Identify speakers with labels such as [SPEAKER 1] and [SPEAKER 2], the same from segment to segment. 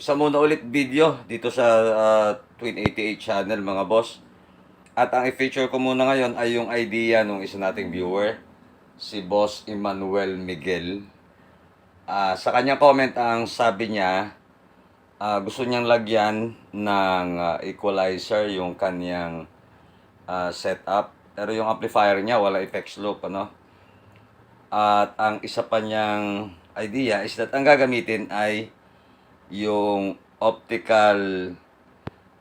[SPEAKER 1] Isa muna ulit video dito sa Twin88 channel mga boss. At ang i-feature ko muna ngayon ay yung idea ng isa nating viewer, si Boss Emmanuel Miguel. Sa kanyang comment ang sabi niya, gusto niyang lagyan ng equalizer yung kanyang setup. Pero yung amplifier niya wala effects loop, ano? At ang isa pa niyang idea is that ang gagamitin ay yung optical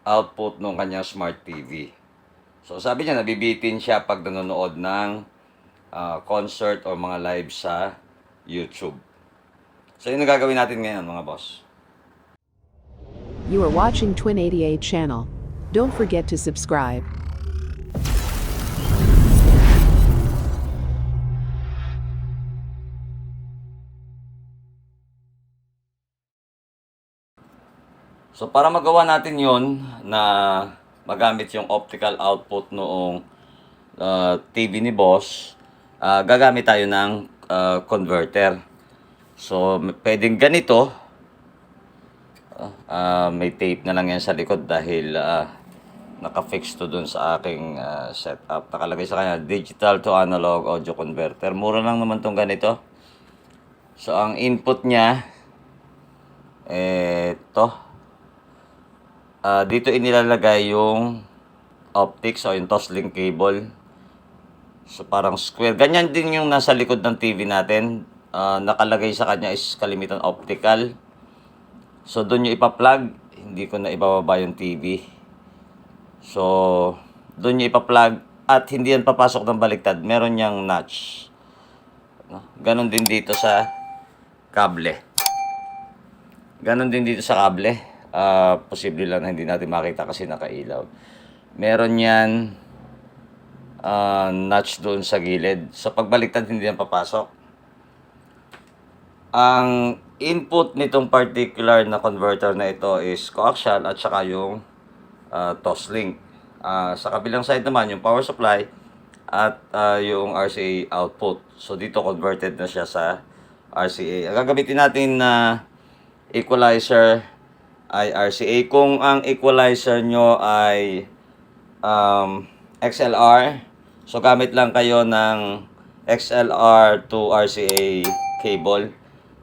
[SPEAKER 1] output ng kanyang smart TV. So sabi niya nabibitin siya pag nanonood ng concert or mga live sa YouTube. So yun ang gagawin natin ngayon mga boss.
[SPEAKER 2] You are watching Twin 88 channel. Don't forget to subscribe.
[SPEAKER 1] So para magawa natin yon na magamit yung optical output noong TV ni boss, gagamit tayo ng converter. So pwedeng ganito, may tape na lang yan sa likod dahil naka-fix to dun sa aking setup. Nakalagay sa kanya, digital to analog audio converter. Mura lang naman tong ganito. So ang input niya, dito inilalagay yung optics o yung Toslink cable. So parang square. Ganyan din yung nasa likod ng TV natin. Nakalagay sa kanya is kalimitan optical. So doon yung ipa-plug. Hindi ko na ibababa yung TV. So doon yung ipa-plug at hindi yan papasok ng baliktad. Meron niyang notch. Ganon din dito sa kable. Ganon din dito sa kable. Posible lang na hindi natin makita kasi nakailaw. Meron yan notch doon sa gilid. So pagbaliktad hindi yan papasok. Ang input nitong particular na converter na ito is coaxial at saka yung Toslink. Sa kabilang side naman yung power supply at yung RCA output. So dito converted na siya sa RCA. Ang gagamitin natin na equalizer ay RCA. Kung ang equalizer nyo ay XLR, so gamit lang kayo ng XLR to RCA cable.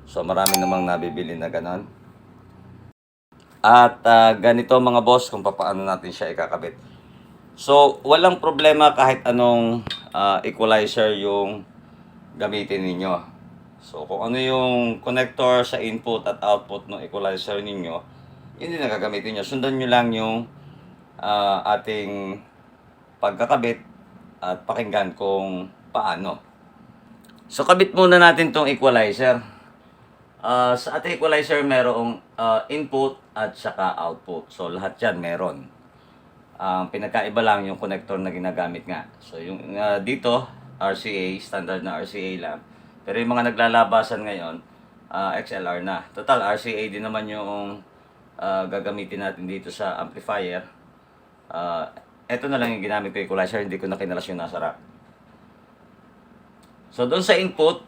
[SPEAKER 1] So marami namang nabibili na ganon. At ganito mga boss kung paano natin siya ikakabit. So walang problema kahit anong equalizer yung gamitin ninyo. So kung ano yung connector sa input at output ng equalizer ninyo, yun din ang gagamitin nyo. Sundan nyo lang yung ating pagkakabit at pakinggan kung paano. So kabit muna natin tong equalizer. Sa ating equalizer merong input at saka output. So lahat yan meron. Pinagkaiba lang yung connector na ginagamit nga. So yung dito RCA, standard na RCA lang. Pero yung mga naglalabasan ngayon, XLR na. Total RCA din naman yung gagamitin natin dito sa amplifier. Ito na lang yung ginamit ko equalizer, hindi ko na kinalas yung nasa rack. So doon sa input,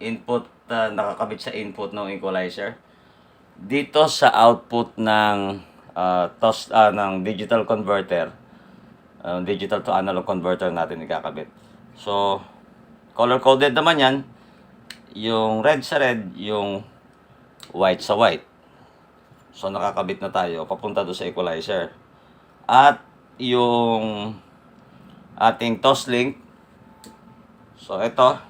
[SPEAKER 1] input nakakabit sa input ng equalizer. Dito sa output ng ng digital converter, digital to analog converter natin ikakabit. So color coded naman yan. Yung red sa red, yung white sa white. So nakakabit na tayo papunta doon sa equalizer. At yung ating Toslink, so ito,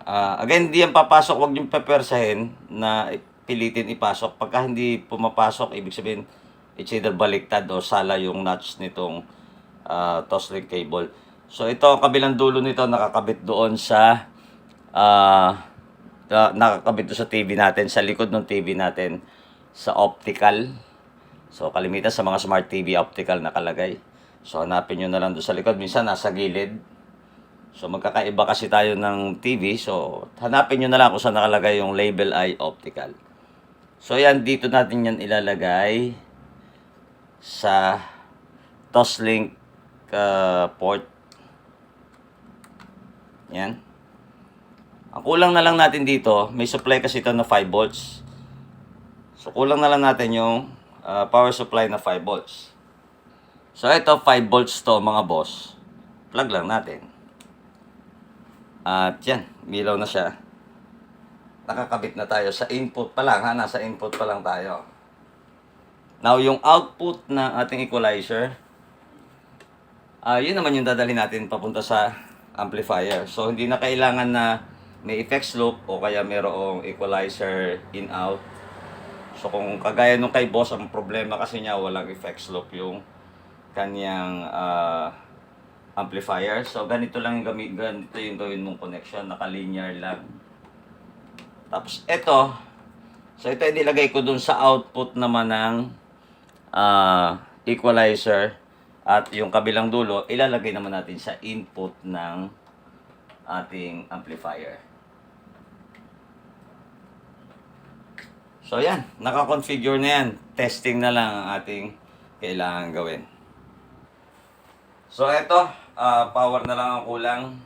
[SPEAKER 1] again, hindi yan papasok. Huwag niyong pepersahin na pilitin ipasok. Pagka hindi pumapasok, ibig sabihin, it's either baliktad o sala yung notch nitong Toslink cable. So ito, ang kabilang dulo nito, nakakabit doon sa nakakabit doon sa TV natin, sa likod ng TV natin, sa optical. So kalimitan sa mga smart TV, optical nakalagay. So hanapin nyo na lang doon sa likod. Minsan nasa gilid. So magkakaiba kasi tayo ng TV. So hanapin nyo na lang kung saan nakalagay yung label ay optical. So yan, dito natin yan ilalagay sa Toslink port. Yan. Ang kulang na lang natin dito, may supply kasi ito na 5 volts. So kulang na lang natin yung power supply na 5 volts. So ito 5 volts to mga boss. Plug lang natin. At yan, milaw na siya. Nakakabit na tayo sa input pa lang ha, nasa input pa lang tayo. Now yung output ng ating equalizer, yun naman yung dadalhin natin papunta sa amplifier. So hindi na kailangan na may effects loop o kaya mayroong equalizer in-out. So kung kagaya nung kay boss, ang problema kasi niya walang effects loop yung kanyang amplifier. So ganito lang yung ganito yung gawin mong connection, naka-linear lang. Tapos ito, so ito inilagay ko dun sa output naman ng equalizer. At yung kabilang dulo, ilalagay naman natin sa input ng ating amplifier. So yan, naka-configure na yan. Testing na lang ang ating kailangan gawin. So ito, power na lang ang kulang.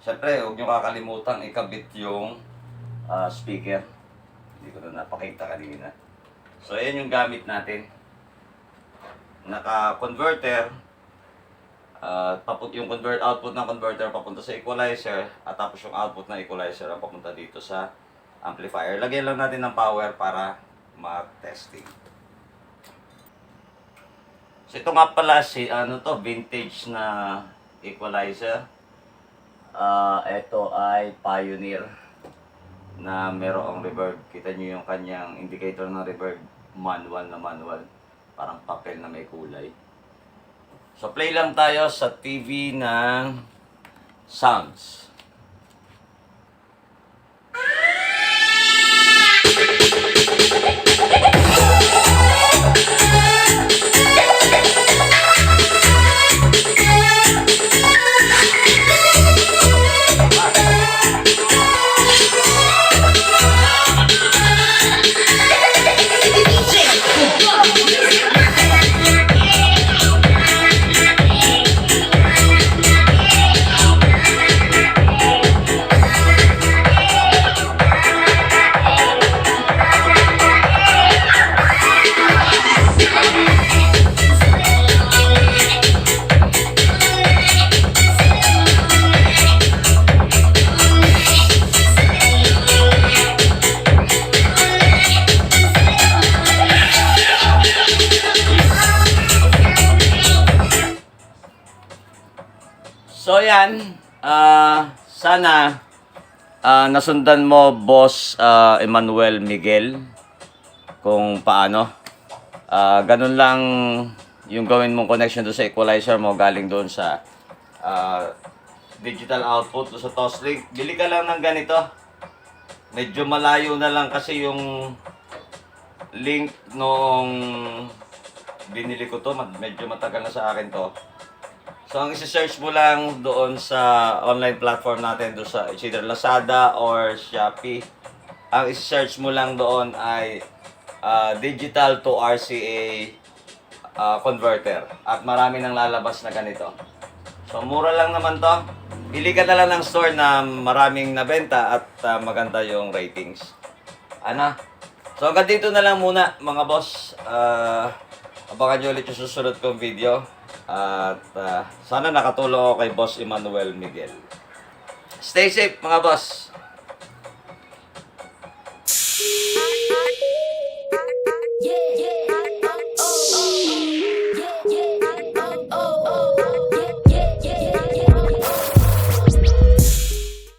[SPEAKER 1] Siyempre, huwag nyo kakalimutan ikabit yung speaker. Hindi ko na napakita kanina. So yan yung gamit natin. Naka-converter, yung output ng converter papunta sa equalizer, at tapos yung output ng equalizer ang papunta dito sa amplifier. Lagyan lang natin ng power para mag-testing. So ito nga pala si vintage na equalizer. Ito ay Pioneer na merong reverb. Kita nyo yung kanyang indicator ng reverb, manual na manual. Parang papel na may kulay. So play lang tayo sa TV ng sounds. So yan, sana nasundan mo Boss Emmanuel Miguel kung paano. Ganun lang yung gawin mong connection doon sa equalizer mo galing doon sa digital output doon sa Toslink. Bili ka lang ng ganito. Medyo malayo na lang kasi yung link nung binili ko to. Medyo matagal na sa akin to. So, ang isi-search mo lang doon sa online platform natin, doon sa either Lazada or Shopee. Ang isi-search mo lang doon ay digital to RCA converter. At marami nang lalabas na ganito. So, mura lang naman to. Pili ka na lang ng store na maraming nabenta at maganda yung ratings. Ano? So, hanggang dito na lang muna, mga boss. Abangan nyo ulit yung susunod kong video. At sana nakatulong ako kay Boss Emmanuel Miguel. Stay safe mga boss!